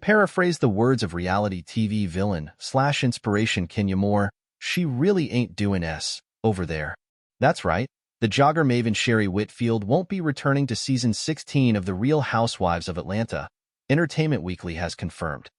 paraphrase the words of reality TV villain/inspiration Kenya Moore, she really ain't doing S over there. That's right. The jogger maven Sherée Whitfield won't be returning to season 16 of The Real Housewives of Atlanta, Entertainment Weekly has confirmed.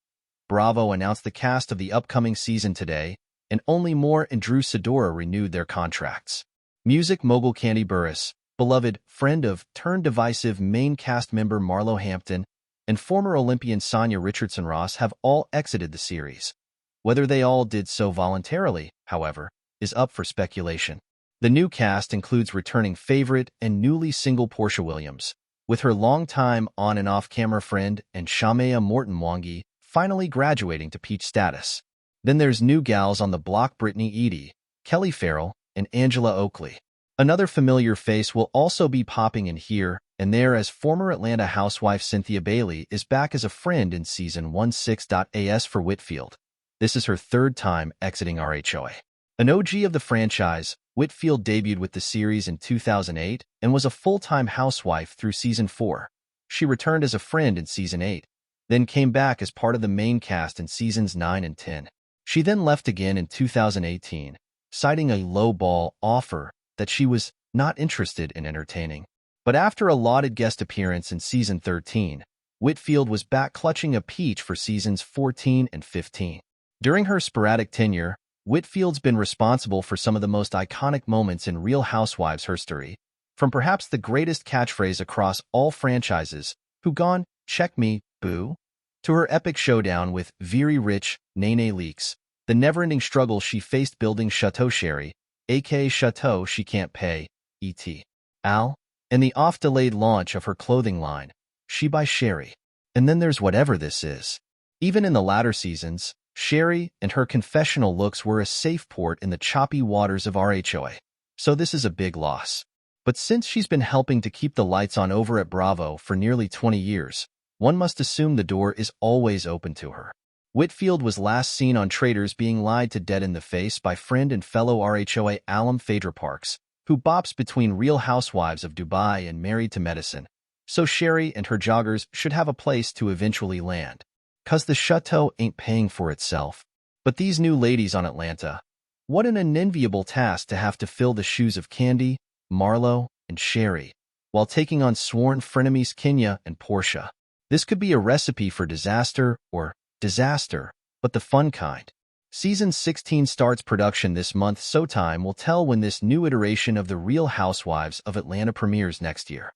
Bravo announced the cast of the upcoming season today, and only Moore and Drew Sidora renewed their contracts. Music mogul Kandi Burruss, beloved friend of turned divisive main cast member Marlo Hampton, and former Olympian Sanya Richardson-Ross have all exited the series. Whether they all did so voluntarily, however, is up for speculation. The new cast includes returning favorite and newly single Portia Williams, with her longtime on- and off-camera friend and Shamea Morton Mwangi finally graduating to peach status. Then there's new gals on the block: Brittany Edie, Kelly Farrell, and Angela Oakley. Another familiar face will also be popping in here and there, as former Atlanta housewife Cynthia Bailey is back as a friend in season 16.as for Whitfield. This is her third time exiting RHOA. An OG of the franchise, Whitfield debuted with the series in 2008 and was a full-time housewife through season 4. She returned as a friend in season 8, then came back as part of the main cast in seasons 9 and 10. She then left again in 2018, citing a low-ball offer that she was not interested in entertaining. But after a lauded guest appearance in season 13, Whitfield was back clutching a peach for seasons 14 and 15. During her sporadic tenure, Whitfield's been responsible for some of the most iconic moments in Real Housewives history, from perhaps the greatest catchphrase across all franchises, "Who gone? Check me, boo," to her epic showdown with very rich Nene Leakes, the never-ending struggle she faced building Chateau Sherry, aka Chateau She Can't Pay, et.al., and the oft-delayed launch of her clothing line, She by Sherry. And then there's whatever this is. Even in the latter seasons, Sherry and her confessional looks were a safe port in the choppy waters of RHOA. So this is a big loss. But since she's been helping to keep the lights on over at Bravo for nearly 20 years, one must assume the door is always open to her. Whitfield was last seen on Traitors being lied to dead in the face by friend and fellow RHOA alum Phaedra Parks, who bops between Real Housewives of Dubai and Married to Medicine. So Sherry and her joggers should have a place to eventually land. 'Cause the chateau ain't paying for itself. But these new ladies on Atlanta, what an unenviable task to have to fill the shoes of Kandi, Marlo, and Sherry, while taking on sworn frenemies Kenya and Portia. This could be a recipe for disaster, or disaster, but the fun kind. Season 16 starts production this month, so time will tell when this new iteration of The Real Housewives of Atlanta premieres next year.